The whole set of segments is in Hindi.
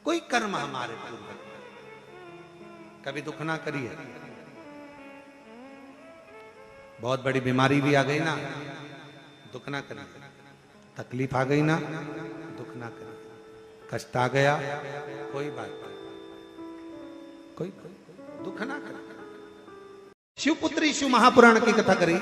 कोई कर्म हमारे पूर्वज कभी दुख ना करिए। बहुत बड़ी बीमारी भी आ गई ना, दुख ना करिए। तकलीफ आ गई ना, दुख ना करिए। कष्ट आ गया, कोई बात नहीं, कोई दुख ना करिए। शिवपुत्री शिव महापुराण की कथा करी।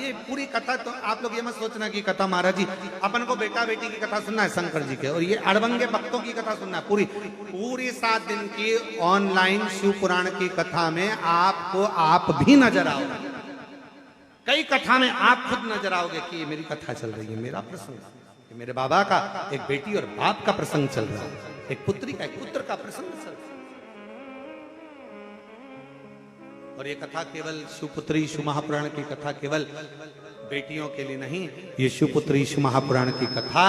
ये पूरी कथा तो आप लोग ये मत सोचना कि कथा महाराज जी अपन को बेटा बेटी की कथा सुनना है शंकर जी के, और ये अड़बंगे भक्तों की कथा सुनना है। पूरी 7 दिन की ऑनलाइन शिव पुराण की कथा में आपको आप भी नजर आओगे। कई कथा में आप खुद नजर आओगे कि ये मेरी कथा चल रही है, मेरा प्रसंग, ये मेरे बाबा का, एक बेटी और बाप का प्रसंग चल रहा है, एक पुत्री का एक पुत्र का प्रसंग चल रहा है। और ये कथा केवल शिवपुत्री शिव महापुराण की कथा केवल बेटियों के लिए नहीं, ये शिवपुत्री शिव महापुराण की कथा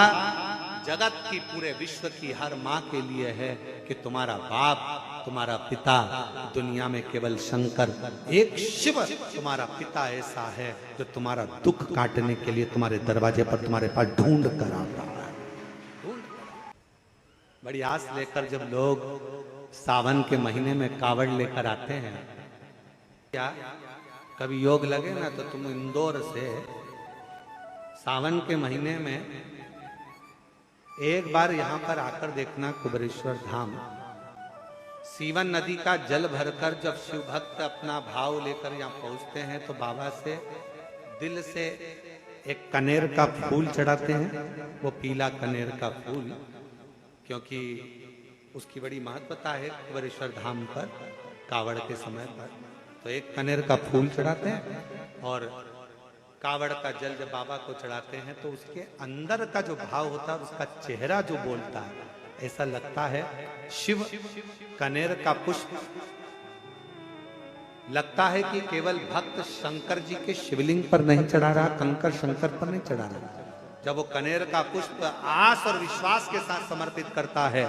जगत की, पूरे विश्व की हर माँ के लिए है कि तुम्हारा बाप, तुम्हारा पिता दुनिया में केवल शंकर, एक शिव तुम्हारा पिता ऐसा है जो तुम्हारा दुख काटने के लिए तुम्हारे दरवाजे पर तुम्हारे पास ढूंढ कर आ रहा है। बड़ी आस लेकर जब लोग सावन के महीने में कावड़ लेकर आते हैं, क्या कभी योग लगे ना तो तुम इंदौर से सावन के महीने में एक बार यहां पर आकर देखना कुबेरेश्वर धाम। सीवन नदी का जल भरकर जब शिव भक्त अपना भाव लेकर यहाँ पहुंचते हैं तो बाबा से दिल से एक कनेर का फूल चढ़ाते हैं। वो पीला कनेर का फूल, क्योंकि उसकी बड़ी महत्वता है कुबेरेश्वर धाम पर कावड़ के समय पर। तो एक कनेर का फूल चढ़ाते हैं और कावड़ का जल जब बाबा को चढ़ाते हैं तो उसके अंदर का जो भाव होता है, उसका चेहरा जो बोलता है, ऐसा लगता है शिव कनेर का पुष्प, लगता है कि केवल भक्त शंकर जी के शिवलिंग पर नहीं चढ़ा रहा, कंकर शंकर पर नहीं चढ़ा रहा। जब वो कनेर का पुष्प आस और विश्वास के साथ समर्पित करता है,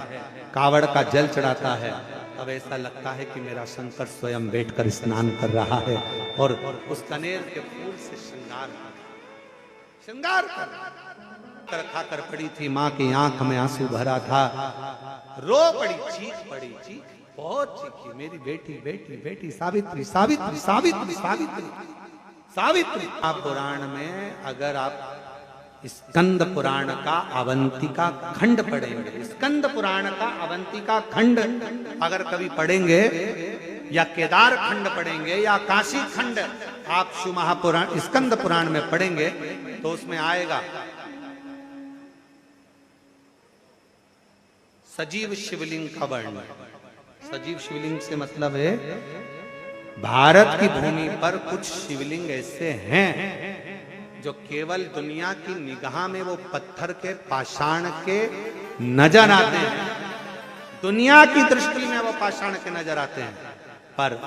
कावड़ का जल चढ़ाता है, तब ऐसा लगता है कि मेरा शंकर स्वयं बैठकर स्नान कर रहा है और उस कनेर के फूल से श्रृंगार कर खाकर पड़ी थी माँ की आंख में आंसू भरा था, रो पड़ी, चीख पड़ी, चीख बहुत चीखी, मेरी बेटी बेटी बेटी सावित्री सावित्री सावित्री सावित्री सावित्री। पुराण में अगर आप स्कंद पुराण का अवंतिका खंड पढ़ेंगे, स्कंद पुराण का अवंतिका खंड अगर कभी पढ़ेंगे, या केदार खंड पढ़ेंगे, या काशी खंड आप शिव महापुराण स्कंद पुराण में पढ़ेंगे तो उसमें आएगा सजीव शिवलिंग का वर्णन। सजीव शिवलिंग से मतलब है भारत की भूमि पर कुछ शिवलिंग ऐसे हैं जो केवल दुनिया की निगाह में वो पत्थर के पाषाण के नजर आते हैं, दुनिया की दृष्टि में वो पाषाण के नजर आते हैं। पर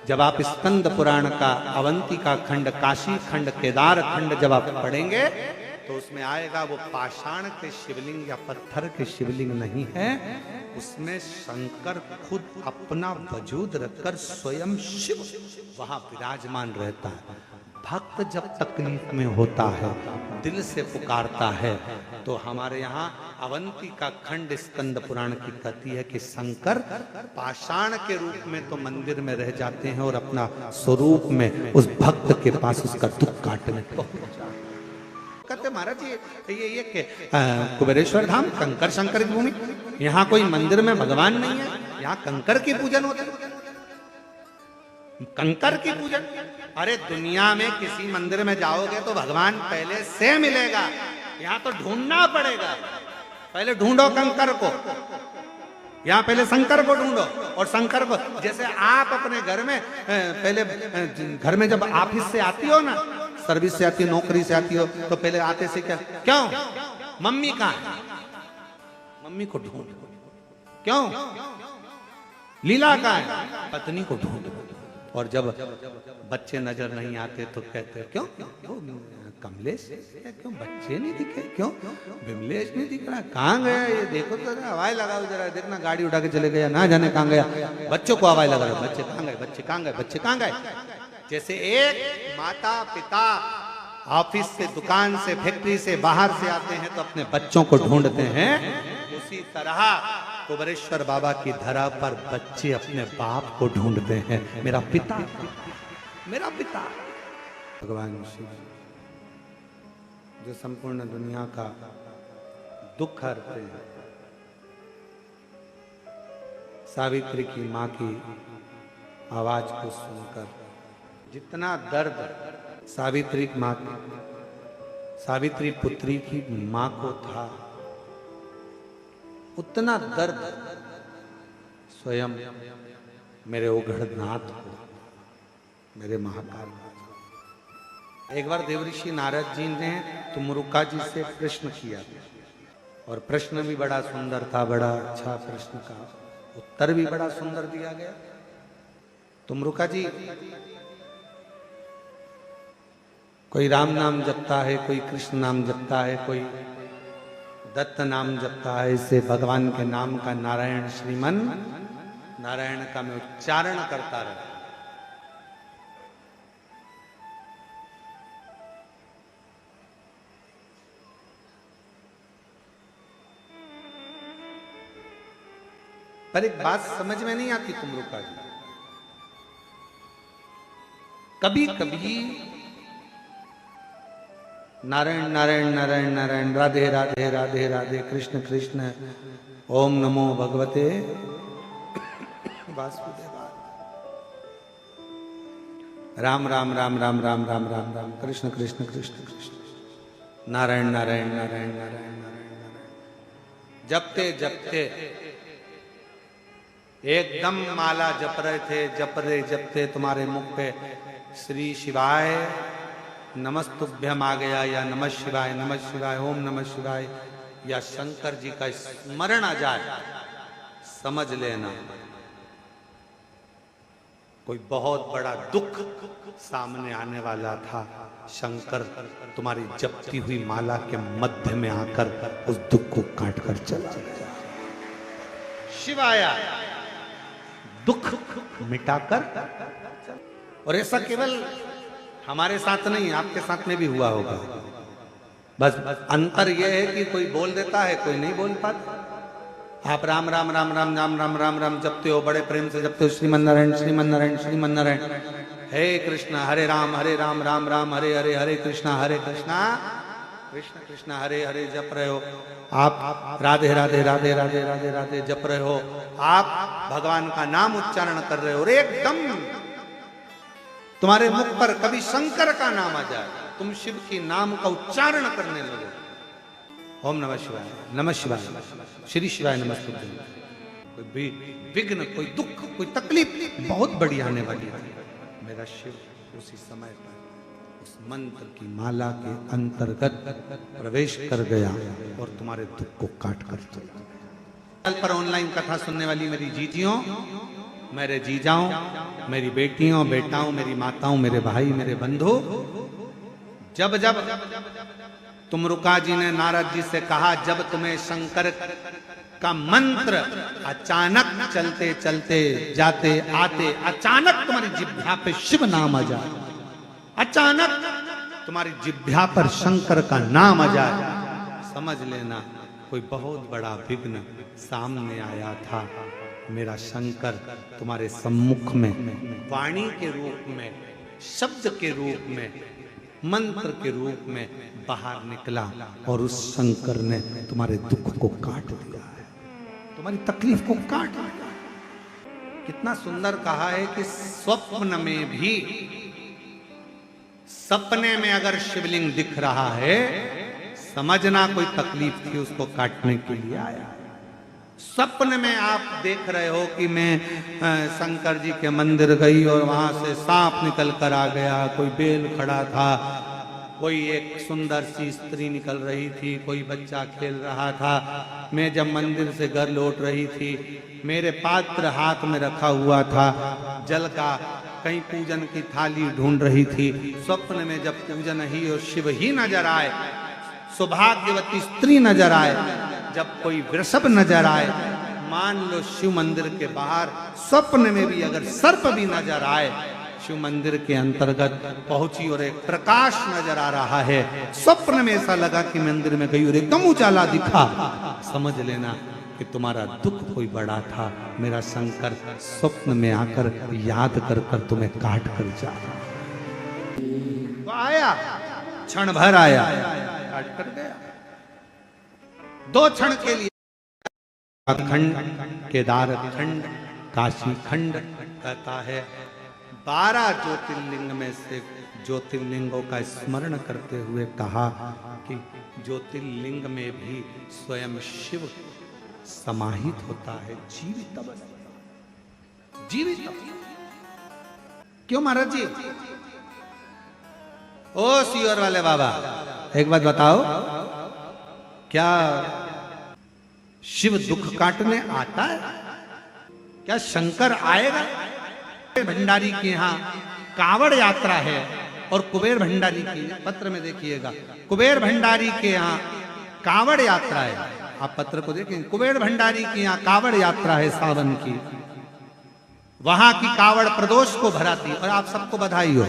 जब आप स्कंद पुराण का अवंतिका खंड, काशी खंड, केदार खंड जब आप पढ़ेंगे तो उसमें आएगा वो पाषाण के शिवलिंग या पत्थर के शिवलिंग नहीं है, उसमें शंकर खुद अपना वजूद रखकर स्वयं शिव वहां विराजमान रहता है। भक्त जब तकलीफ में होता है, दिल से पुकारता है, तो हमारे यहाँ अवंतिका खंड स्कंद पुराण की कहती है कि शंकर पाषाण के रूप में तो मंदिर में रह जाते हैं और अपना स्वरूप में उस भक्त के पास उसका दुख काटने पहुंच जाते। कहते महाराज ये कुबेरेश्वर धाम कंकर शंकर की भूमि, यहाँ कोई मंदिर में भगवान नहीं है, यहाँ कंकर की पूजन होता है, कंकर की पूजन। अरे दुनिया में किसी मंदिर में जाओगे तो भगवान पहले से मिलेगा, यहाँ तो ढूंढना पड़ेगा। पहले ढूंढो कंकर को, यहाँ पहले शंकर को ढूंढो। और शंकर को जैसे आप अपने घर में पहले घर में जब ऑफिस से आती हो ना, सर्विस से आती हो, नौकरी से आती हो, तो पहले आते से क्या, क्यों मम्मी कहाँ है, मम्मी को ढूंढ, क्यों लीला कहाँ है, पत्नी को ढूंढ। और जब बच्चे नजर नहीं आते तो कहते क्यों कमलेश, क्यों बच्चे नहीं दिखे, क्यों विमलेश नहीं दिख रहा, कहाँ गया ये, देखो तो हवाई लगाओ जरा, देखना गाड़ी उठा के चले गया, ना जाने कहाँ गया, बच्चों को हवाई लगा रहा, बच्चे कहाँ गए, बच्चे कहाँ गए, बच्चे कहाँ गए। जैसे एक माता पिता ऑफिस से, दुकान से, फैक्ट्री से बाहर से आते हैं तो अपने बच्चों को ढूंढते हैं, उसी तरह कुबेरेश्वर बाबा की धरा पर बच्चे अपने बाप को ढूंढते हैं। मेरा पिता, मेरा पिता। भगवान शिव जो संपूर्ण दुनिया का दुख हरते हैं, सावित्री की मां की आवाज को सुनकर जितना दर्द सावित्री मां, सावित्री पुत्री की मां को था, उतना दर्द स्वयं मेरे उघड़नाथ को, मेरे महाकाल को। एक बार देवऋषि नारद जी ने तुमरुका जी से प्रश्न किया और प्रश्न भी बड़ा सुंदर था, बड़ा अच्छा प्रश्न का उत्तर भी बड़ा सुंदर दिया गया। तुमरुका जी, कोई राम नाम जपता है, कोई कृष्ण नाम जपता है, कोई दत्त नाम जपता है, इसे भगवान के नाम का नारायण श्रीमन नारायण का मैं उच्चारण करता रहा। पर एक बात समझ में नहीं आती तुमरुका जी, कभी कभी नारायण नारायण नारायण नारायण, राधे राधे राधे राधे, कृष्ण कृष्ण, ओम नमो भगवते वासुदेवाय, राम राम राम राम राम राम राम राम, कृष्ण कृष्ण कृष्ण कृष्ण, नारायण नारायण नारायण नारायण नारायण नारायण, जपते जपते एकदम माला जप रहे थे, जपते तुम्हारे मुख पे श्री शिवाय नमस्तुभ्यम आ गया, या नमः शिवाय, ओम नमः शिवाय, या शंकर जी का स्मरण आ जाए, समझ लेना कोई बहुत बड़ा दुख सामने आने वाला था। शंकर तुम्हारी जपती हुई माला के मध्य में आकर उस दुख को काट कर चला गया। शिवाया दुख मिटाकर, और ऐसा केवल हमारे साथ नहीं, आपके साथ में भी हुआ होगा। बस अंतर यह है कि कोई बोल देता है, कोई नहीं बोल पाता। आप राम राम राम राम राम राम राम राम जपते हो, बड़े प्रेम से जपते हो, श्रीमन नारायण श्रीमन नारायण श्रीमन नारायण, हे कृष्णा हरे राम राम राम हरे हरे, हरे कृष्णा कृष्ण कृष्ण हरे हरे जप रहे हो। आप राधे राधे राधे राधे राधे राधे जप रहे हो, आप भगवान का नाम उच्चारण कर रहे हो, और एकदम तुम्हारे मुख पर कभी शंकर का नाम आ जाए, तुम शिव की नाम का उच्चारण करने लगो, ओम नमः शिवाय, श्री शिवाय नमस्तुभ्यं, कोई भी विघ्न, कोई दुख, कोई तकलीफ बहुत बड़ी आने वाली है, मेरा शिव उसी समय पर उस मंत्र की माला के अंतर्गत प्रवेश कर गया और तुम्हारे दुख को काट कर चला गया। पर ऑनलाइन कथा सुनने वाली मेरी जीजियों, मेरे जीजाओं, मेरी बेटियों, बेटाओं, मेरी माताओं, मेरे भाई, मेरे बंधु, जब जब तुमरुका जी ने नारद जी से कहा, जब तुम्हें शंकर का मंत्र अचानक चलते चलते जाते आते अचानक तुम्हारी जिह्वा पे शिव नाम आ जाए, अचानक तुम्हारी जिह्वा पर शंकर का नाम आ जाए, समझ लेना कोई बहुत बड़ा विघ्न सामने आया था। मेरा शंकर तुम्हारे सम्मुख में वाणी के रूप में, शब्द के रूप में, मंत्र के रूप में बाहर निकला, और उस शंकर ने तुम्हारे दुख को काट दिया है, तुम्हारी तकलीफ को काट दिया। कितना सुंदर कहा है कि स्वप्न में भी, सपने में अगर शिवलिंग दिख रहा है, समझना कोई तकलीफ थी उसको काटने के लिए आया। सपने में आप देख रहे हो कि मैं शंकर जी के मंदिर गई और वहां से सांप निकल कर आ गया, कोई बेल खड़ा था, कोई एक सुंदर सी स्त्री निकल रही थी, कोई बच्चा खेल रहा था, मैं जब मंदिर से घर लौट रही थी, मेरे पात्र हाथ में रखा हुआ था जल का, कहीं पूजन की थाली ढूंढ रही थी। स्वप्न में जब पूजन ही और शिव ही नजर आए, सौभाग्यवती स्त्री नजर आए, जब कोई वृषभ नजर आए, मान लो शिव मंदिर के बाहर स्वप्न में भी अगर सर्प भी नजर आए, शिव मंदिर के अंतर्गत पहुंची और एक प्रकाश नजर आ रहा है, स्वप्न में ऐसा लगा कि मंदिर में गई और एकदम उजाला दिखा, समझ लेना कि तुम्हारा दुख कोई बड़ा था, मेरा शंकर स्वप्न में आकर याद कर कर तुम्हें काट कर जा रहा। तो आया, क्षण भर आया, काट कर गया। 2 क्षण के लिए खंड, केदार खंड, काशी खंड कहता है। 12 ज्योतिर्लिंग में से ज्योतिर्लिंगों का स्मरण करते हुए कहा कि ज्योतिर्लिंग में भी स्वयं शिव समाहित होता है, जीवित जीवित। क्यों महाराज जी? ओ सियोर वाले बाबा, एक बात बताओ, क्या शिव दुख काटने आता है? क्या शंकर आएगा? भंडारी के यहाँ कांवड़ यात्रा है और कुबेर भंडारी की, पत्र में देखिएगा, कुबेर भंडारी के यहाँ कांवड़ यात्रा है। आप पत्र को देखें, कुबेर भंडारी के यहाँ कांवड़ यात्रा है सावन की। वहां की कांवड़ प्रदोष को भराती, और आप सबको बधाई हो।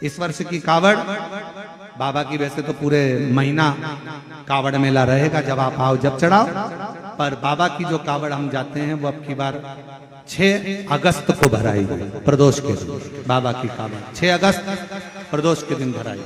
इस वर्ष की कांवड़ बाबा की वैसे तो पूरे महीना कांवड़ मेला रहेगा, जब आप आओ जब चढ़ाओ, पर बाबा की जो कांवड़ हम जाते हैं वो अब की बार 6 अगस्त को भराई गई, प्रदोष के दिन। बाबा की कांवड़ 6 अगस्त प्रदोष के दिन भराई।